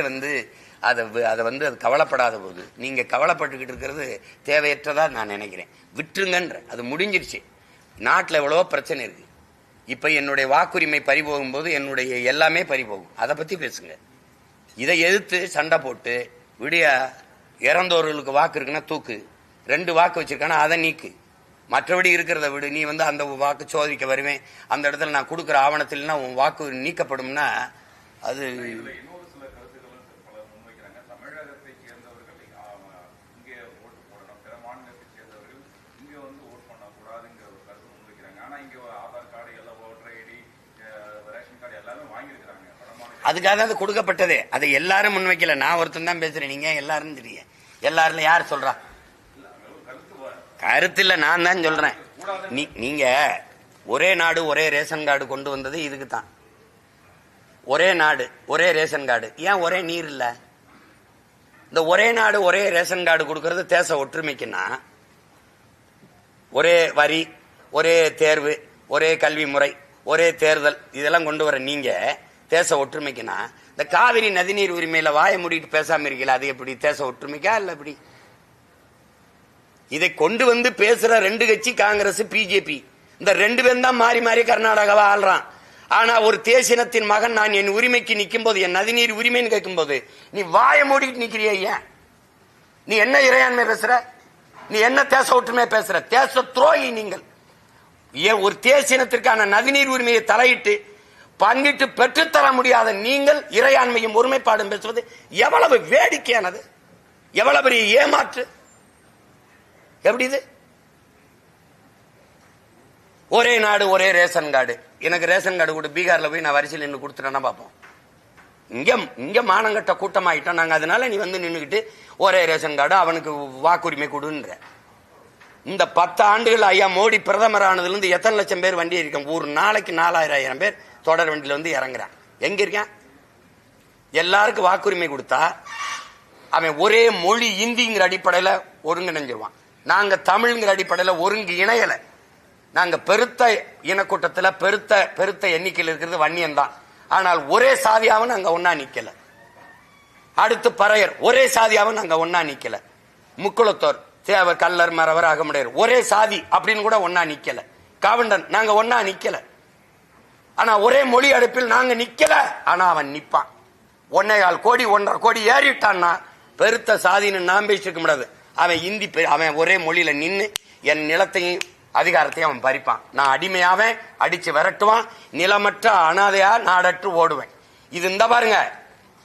அதை அது கவலைப்படாத போது நீங்க கவலைப்பட்டுக்கிட்டு இருக்கிறது தேவையற்றதா நான் நினைக்கிறேன். விட்டுருங்கன்ற அது முடிஞ்சிருச்சு. நாட்டில் எவ்வளவோ பிரச்சனை இருக்கு. இப்ப என்னுடைய வாக்குரிமை பறிபோகும் போது என்னுடைய எல்லாமே பறிபோகும். அதை பத்தி பேசுங்க. இதை எதிர்த்து சண்டை போட்டு விடிய இறந்தவர்களுக்கு வாக்கு இருக்குன்னா தூக்கு, 2 வாக்கு வச்சிருக்கானா அதை நீக்கு, மற்றபடி இருக்கிறத விடு. நீ அந்த வாக்கு சோதிக்க வருவேன், அந்த இடத்துல நான் கொடுக்குற ஆவணத்தில்னா உன் வாக்கு நீக்கப்படும்னா அது இன்னொரு சில கருத்துக்களும் பலர் முன்வைக்கிறாங்க. தமிழகத்தை சேர்ந்தவர்கள் இங்கே ஓட்டு போடணும், பிற மாநிலத்தை சேர்ந்தவர்கள் இங்கே ஓட் பண்ணக்கூடாதுங்கிற ஒரு கருத்து முன்வைக்கிறாங்க. ஆனா இங்க ஆதார் கார்டு எல்லாம் ஓட்டர் ஐடி ரேஷன் கார்டு எல்லாமே வாங்கியிருக்கிறாங்க. அதுக்காக தான் அது கொடுக்கப்பட்டதே. அதை எல்லாரும் முன்வைக்கல, நான் ஒருத்தன் தான் பேசுறேன். நீங்க எல்லாரும் தெரியுங்க. எல்லாரும் யார் சொல்றா? கருத்து இல்ல, நான் தான் சொல்றேன். நீங்க ஒரே நாடு ஒரே ரேஷன் கார்டு கொண்டு வந்தது இதுக்கு தான். ஒரே நாடு ஒரே ரேஷன் கார்டு. ஏன் ஒரே நீர் இல்ல? இந்த ஒரே நாடு ஒரே ரேஷன் கார்டு கொடுக்கறது தேச ஒற்றுமைக்குன்னா, ஒரே வரி, ஒரே தேர்வு, ஒரே கல்வி முறை, ஒரே தேர்தல், இதெல்லாம் கொண்டு வர நீங்க தேச ஒற்றுமைக்குன்னா, இந்த காவிரி நதிநீர் உரிமையில வாய மூடிட்டு பேசாம இருக்கல, அது எப்படி தேச ஒற்றுமைக்கா இல்ல? எப்படி இதை கொண்டு வந்து பேசுற 2 கட்சி காங்கிரஸ் பிஜேபி, இந்த 2 பேரும் தான் மாறி மாறி கர்நாடகாவை ஆள்றான். ஆனா ஒரு தேசினத்தின் மகன் நான் என் உரிமைக்கு நிற்கும் போது, என் நதிநீர் உரிமைன்னு கேட்கும் போது நீ வாய மூடிட்டு நிக்கிறிய. ஏன் நீ என்ன இறையாண்மை பேசுற? நீ என்ன தேச ஒற்றுமை பேசுற? தேச துரோகி நீங்கள். ஏன் ஒரு தேசினத்திற்கான நதிநீர் உரிமையை தலையிட்டு பங்கிட்டு பெற்றுத்தர முடியாத நீங்கள் இறையாண்மையும் ஒருமைப்பாடும் பேசுவது எவ்வளவு வேடிக்கையானது, எவ்வளவு பெரிய ஏமாற்று. எப்படி இது? ஒரே நாடு ஒரே ரேஷன் கார்டு. எனக்கு ரேஷன் கார்டு கூட பீகார்ல போய் நான் வரிசையில் நின்று கொடுத்துட்டேன்னா பார்ப்போம். இங்க மானங்கட்ட கூட்டமாயிட்டோம் நாங்க. அதனால நீ நின்றுகிட்டு ஒரே ரேஷன் கார்டு அவனுக்கு வாக்குரிமை கொடுன்ற. இந்த 10 ஆண்டுகள் ஐயா மோடி பிரதமர் ஆனதுல இருந்து எத்தனை லட்சம் பேர் வண்டி இருக்கேன். ஒரு நாளைக்கு 4000 பேர் தொடர் வண்டியில இறங்குறான். எங்க இருக்கான்? எல்லாருக்கும் வாக்குரிமை கொடுத்தா அவன் ஒரே மொழி இந்திங்கிற அடிப்படையில ஒருங்கிணைஞ்சிருவான். நாங்க தமிழ்ங்கிற அடிப்படையில ஒருங்கு இணையல. நாங்க பெருத்த இனக்கூட்டத்துல பெருத்த எண்ணிக்கையில் இருக்கிறது வன்னியன் தான். ஆனால் ஒரே சாதியாவும் நாங்க ஒன்னா நிக்கல. அடுத்து பறையர் ஒரே சாதியாவும் நாங்க ஒன்னா நிக்கல. முக்குளத்தோர், தேவர், கல்லர், மறவர், அகமுடையர் ஒரே சாதி அப்படின்னு கூட ஒன்னா நிக்கல. காவண்டன் நாங்க ஒன்னா நிக்கல. ஆனா ஒரே மொழி அடுப்பில் நாங்க நிக்கல. ஆனா அவன் நிப்பான். 1.25 கோடி 1.5 கோடி ஏறிட்டான்னா பெருத்த சாதின்னு நாம் பேசிருக்க முடியாது. அவன் இந்தி, அவன் ஒரே மொழியில நின்று என் நிலத்தையும் அதிகாரத்தையும் அவன் பறிப்பான். நான் அடிமையாவேன், அடிச்சு விரட்டுவான், நிலமற்ற அனாதையா நாடற்று ஓடுவேன். இது இந்த பாருங்க,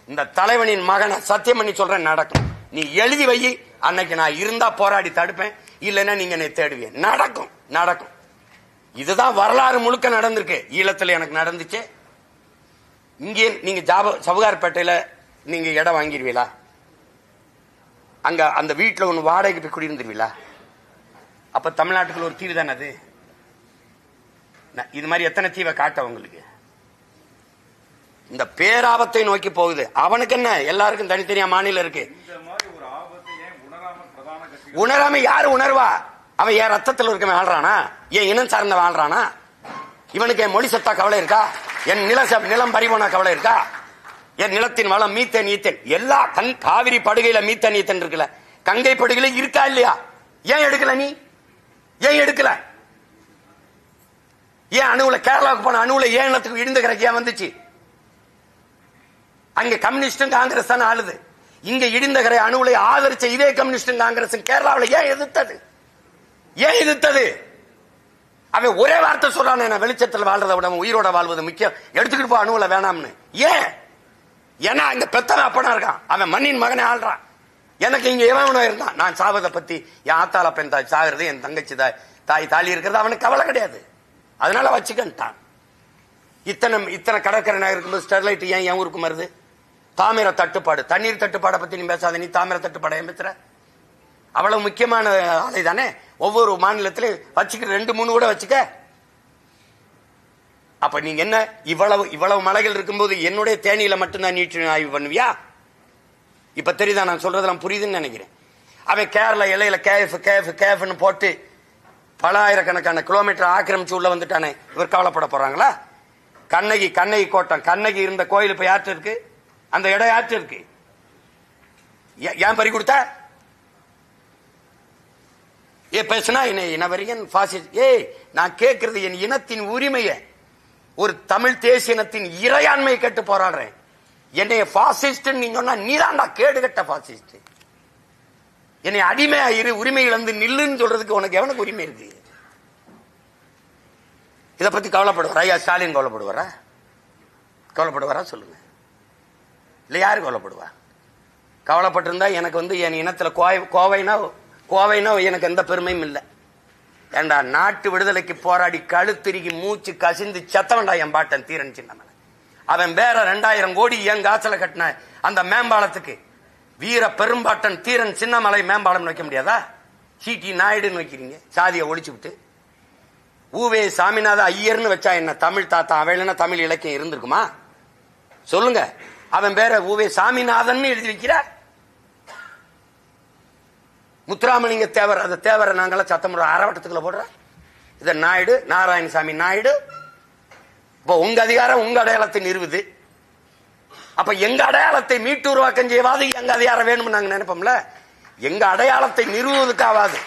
இந்த தலைவனின் மகனை சத்தியம் பண்ணி சொல்றேன் நடக்கும். நீ எழுதி வை, அன்னைக்கு நான் இருந்தா போராடி தடுப்பேன், இல்லைன்னா நீங்க என்னை தேடுவேன். நடக்கும் நடக்கும். இதுதான் வரலாறு முழுக்க நடந்திருக்கு. ஈழத்துல எனக்கு நடந்துச்சு. இங்கே நீங்க சவுகார்பேட்டையில நீங்க இடம் வாங்கிடுவீங்களா? அங்க அந்த வீட்டுல ஒண்ணு வாடகைக்கு போய் குடியிருந்துருவீங்களா? அப்ப தமிழ்நாட்டுக்குள்ள ஒரு தீவு தானே அது. இது மாதிரி எத்தனை தீவை காட்ட உங்களுக்கு? இந்த பேராபத்தை நோக்கி போகுது. அவனுக்கு என்ன, எல்லாருக்கும் தனித்தனியா மாநிலம் இருக்கு. உணராம யாரு உணர்வா? அவன் என் ரத்தத்தில் இருக்க வாழ்றானா? என் இனம் சார்ந்த வாழ்றானா? இவனுக்கு என் மொழி சத்தா கவலை இருக்கா? என் நிலம் பறிபோனா கவலை இருக்கா? என் நிலத்தின் வளம் மீத்தேன் ஈத்தேன் எல்லா காவிரி படுகையில மீத்தேன் ஈத்தேன் இருக்குல்ல, கங்கை படுகையில இருக்கா இல்லையா? ஏன் எடுக்கல? நீ ஏன் எடுக்கல? ஏன் அணுவுல கேரளாவுக்கு போன அணுவுல ஏன் இனத்துக்கு இடிந்த கரைக்கியா வந்துச்சு? அங்க கம்யூனிஸ்டும் காங்கிரஸ் தான் ஆளுது. இங்க இடிந்த கரை அணுவுலை ஆதரிச்ச இதே கம்யூனிஸ்டும் காங்கிரஸ் கேரளாவில் ஏன் எதிர்த்தது? ஏன் எதிர்த்தது? அவன் ஒரே வார்த்தை சொல்றான், என்ன வெளிச்சத்தில் வாழ்றதை விட உயிரோட வாழ்வது முக்கியம், எடுத்துக்கிட்டு போ அணுவுல வேணாம்னு. ஏன்? ஏன்னா இங்க பெத்தவன் அப்பனா இருக்கான், அவன் மண்ணின் மகனை ஆள்றான். எனக்கு இங்க எவனோ இருந்தான், நான் சாவதை பத்தி என் ஆத்தால பெண் தாய் சாகிறது, என் தங்கச்சி தாய் தாலி இருக்கிறது அவனுக்கு கவலை கிடையாது. அதனால வச்சுக்கிட்டான். இத்தனை கடற்கரை நகர் இருக்கும்போது ஸ்டெர்லைட் ஏன் என் ஊருக்கு வருது? தாமிர தட்டுப்பாடு, தண்ணீர் தட்டுப்பாடை பத்தி நீ பேசாத, நீ தாமிர தட்டுப்பாடை ஏன் பேசுற? அவ்வளவு முக்கியமான ஆலை தானே. ஒவ்வொரு மாநிலத்திலும் வச்சுக்க, 2-3 கூட வச்சுக்க. அப்ப நீங்க என்ன இவ்வளவு மலைகள் இருக்கும்போது என்னுடைய தேனியில மட்டும்தான் நீட்டு ஆய்வு பண்ணுவியா? இப்ப தெரியுதா நான் சொல்றதெல்லாம் புரியுதுன்னு நினைக்கிறேன். அவன் கேரளா எல்லையில கேஃப்னு போட்டு பல ஆயிரக்கணக்கான கிலோமீட்டர் ஆக்கிரமிச்சு உள்ள வந்துட்டானே, இவர் கவலைப்பட போறாங்களா? கண்ணகி கோட்டம், கண்ணகி இருந்த கோயில் இப்ப யார்ட்டு இருக்கு? அந்த இடம் யார்ட்டு இருக்கு? ஏன் பறி கொடுத்த? பேசுனா இனவரியன் பாசிஸ்ட். நான் கேட்கறது என் இனத்தின் உரிமையை, ஒரு தமிழ் தேசிய இனத்தின் இறையாண்மையை கேட்டு போராடுறேன். என்னைய பாசிஸ்ட் நீ சொன்னா நீதான்டா கேடு கட்ட பாசிஸ்ட். என்னை அடிமையா இரு, உரிமை இழந்து நில்லுன்னு சொல்றதுக்கு உனக்கு எவனுக்கு உரிமை இருக்கு? இதை பத்தி கவலைப்படுவாரா? ஐயா ஸ்டாலின் கவலைப்படுவாரா சொல்லுங்க. இல்ல யாரு கவலைப்படுவா? கவலைப்பட்டிருந்தா எனக்கு என் இனத்துல கோவைனா எனக்கு எந்த பெருமையும் இல்லை. ஏண்டா நாட்டு விடுதலைக்கு போராடி கழுத்திருக்கி மூச்சு கசிந்து செத்தவன்டா என் பாட்டன் தீரன் சின்னமலை. அவன் வேற 2000 கோடி என் காசுல கட்டின அந்த மேம்பாலத்துக்கு வீர பெரும்பாட்டன் தீரன் சின்னமலை மேம்பாலம் வைக்க முடியாதா? சிடி நாயுடுன்னு வைக்கிறீங்க, சாதியை ஒழிச்சு விட்டு. ஊவே சாமிநாத ஐயர்னு வச்சா என்ன தமிழ் தாத்தா? அவன் தமிழ் இலக்கியம் இருந்திருக்குமா சொல்லுங்க? அவன் வேற ஊவே சாமிநாதன் எழுதி வைக்கிறார். முத்துராமலிங்க தேவர், அந்த தேவரை நாங்களாம் சத்தம் அறவட்டத்துக்குள்ள போடுற. இத நாயுடு, நாராயணசாமி நாயுடு. இப்ப உங்க அதிகாரம் உங்க அடையாளத்தை நிறுவுது. அப்ப எங்க அடையாளத்தை மீட்டு உருவாக்கம் செய்வாது எங்க அதிகாரம் வேணும்னு நாங்க நினைப்போம்ல. எங்க அடையாளத்தை நிறுவுவதற்காவாது,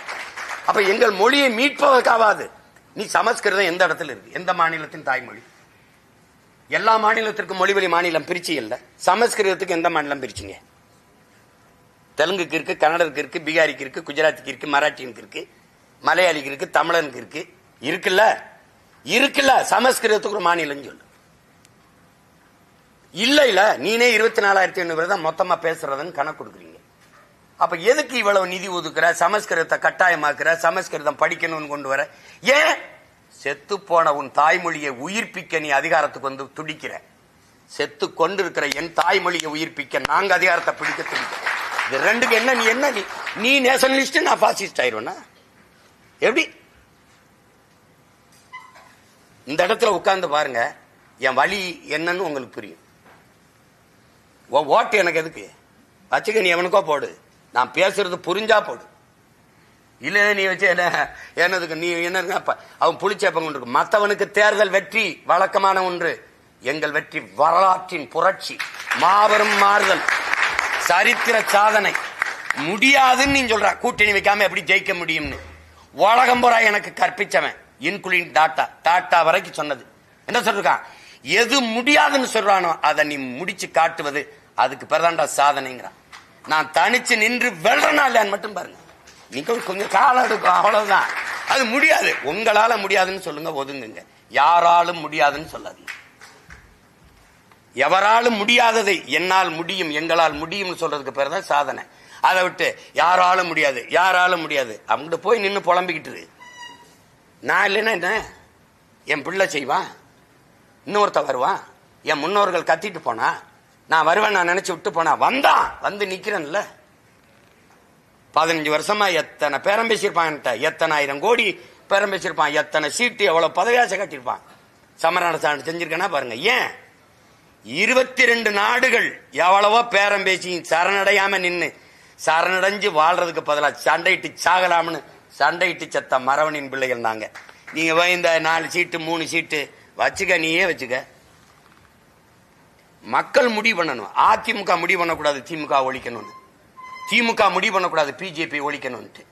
அப்ப எங்கள் மொழியை மீட்பதற்காவாது. நீ சமஸ்கிருதம் எந்த இடத்துல இருக்கு? எந்த மாநிலத்தின் தாய்மொழி? எல்லா மாநிலத்திற்கும் மொழிவழி மாநிலம் பிரிச்சு இல்ல. சமஸ்கிருதத்துக்கு எந்த மாநிலம் பிரிச்சுங்க? தெலுங்குக்கு இருக்கு, கன்னடத்துக்கு இருக்கு, பீகாரிக்கு இருக்கு, குஜராத்துக்கு இருக்கு, மராட்டியனுக்கு இருக்கு, மலையாளிக்கு இருக்கு, தமிழனுக்கு இருக்குல்ல. சமஸ்கிருதத்துக்கு ஒரு மாநிலம் சொல்லு. இல்ல நீனே 24,500 தான் மொத்தமா பேசுறதுன்னு கணக்கு கொடுக்குறீங்க. அப்ப எதுக்கு இவ்வளவு நிதி ஒதுக்குற? சமஸ்கிருதத்தை கட்டாயமாக்குற, சமஸ்கிருதம் படிக்கணும்னு கொண்டு வர. ஏன்? செத்து போன உன் தாய்மொழியை உயிர்ப்பிக்க நீ அதிகாரத்துக்கு துடிக்கிற. செத்து கொண்டிருக்கிற என் தாய்மொழியை உயிர்ப்பிக்க நாங்க அதிகாரத்தை பிடிக்க துடிக்கிறோம். இது ரெண்டுக்கு என்ன? நீ நேஷனலிஸ்ட், நான் பாசிஸ்ட் ஆயிருவேனா? எப்படி? இந்த இடத்துல உட்கார்ந்து பாருங்க, என் வழி என்னன்னு உங்களுக்கு புரியும். ஓட்டு எனக்கு எதுக்கு வச்சுக்க? நீ எவனுக்கோ போடு, நான் பேசுறது புரிஞ்சா போடு. இல்ல நீ வச்சு என்னதுக்கு? நீ என்ன அவன் புளிச்சேப்பம் கொண்டு இருக்கு. மற்றவனுக்கு தேர்தல் வெற்றி வழக்கமான ஒன்று, எங்கள் வெற்றி வரலாற்றின் புரட்சி, மாபெரும் மாறுதல், சரித்திர சாதனை. முடியாதுன்னு நீ சொல்ற. கூட்டணி வைக்காம எப்படி ஜெயிக்க முடியும்னு உலகம் பூரா எனக்கு கற்பிச்சவன், இன்க்ளூடிங் டாட்டா வரைக்கும் சொன்னது என்ன சொல்றான்? எது முடியாதுன்னு சொல்றானோ அதை நீ முடிச்சு காட்டுவது, அதுக்கு பிறதாண்டா சாதனைங்கிறான். நான் தனிச்சு நின்று வெல்றனா இல்லையான்னு மட்டும் பாருங்க. நீங்க கொஞ்சம் காலம் எடுக்கும், அவ்வளவுதான். அது முடியாது. உங்களால முடியாதுன்னு சொல்லுங்க, ஒதுங்குங்க. யாராலும் முடியாதுன்னு சொல்லாதீங்க. எவராலும் முடியாததை என்னால் முடியும், எங்களால் முடியும் சொல்றதுக்கு பேர் தான் சாதனை. அதை விட்டு யாராலும் முடியாது அவங்ககிட்ட போய் நின்று புலம்பிக்கிட்டு, நான் இல்லைன்னா என்ன, என் பிள்ளை செய்வான், இன்னொருத்த வருவான், என் முன்னோர்கள் கத்திட்டு போனா, நான் வருவேன் நான் நினைச்சு விட்டு போனா, வந்து நிக்கிறேன்ல. 15 வருஷமா எத்தனை பேரம் பேசியிருப்பான், எத்தனை 1000 கோடி பேரம் பேசியிருப்பான், எத்தனை சீட்டு, எவ்வளவு பதவியாசை கட்டியிருப்பான். சமரசம் செஞ்சிருக்கேன்னா பாருங்க. ஏன் 22 நாடுகள் எவ்வளவோ பேரம் பேசி சரணடையாம நின்னு சரணடைஞ்சு வாழ்றதுக்கு பதிலாக சண்டையிட்டு சாகலாம்னு சண்டையிட்டு செத்த மரவனின் பிள்ளைகள் நாங்க. நீங்க போய் இந்த 4 சீட்டு 3 சீட்டு வச்சுக்க, நீயே வச்சுக்க. மக்கள் முடிவு பண்ணணும். அதிமுக முடிவு பண்ணக்கூடாது திமுக ஒழிக்கணும்னு, திமுக முடிவு பண்ணக்கூடாது பிஜேபி ஒழிக்கணும்ட்டு.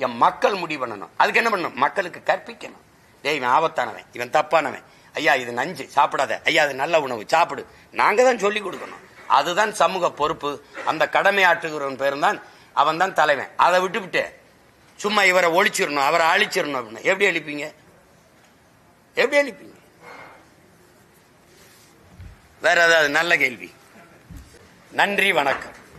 என் மக்கள் முடிவு பண்ணணும். அதுக்கு என்ன பண்ணணும்? மக்களுக்கு கற்பிக்கணும். டேய், இவன் ஆபத்தானவன், இவன் தப்பானவன், ஐயா இது நஞ்சு சாப்பிடாத, ஐயா அது நல்ல உணவு சாப்பிடு, நாங்க தான் சொல்லி கொடுக்கணும். அதுதான் சமூக பொறுப்பு. அந்த கடமை ஆற்றுகிறவன் பேரும் தான் அவன் தான் தலைவன். அதை விட்டுவிட்டு சும்மா இவரை ஒழிச்சிடணும் அவரை அழிச்சிடணும் அப்படின்னு எப்படி அழிப்பீங்க? எப்படி அழிப்பீங்க? வேற ஏதாவது நல்ல கேள்வி? நன்றி, வணக்கம்.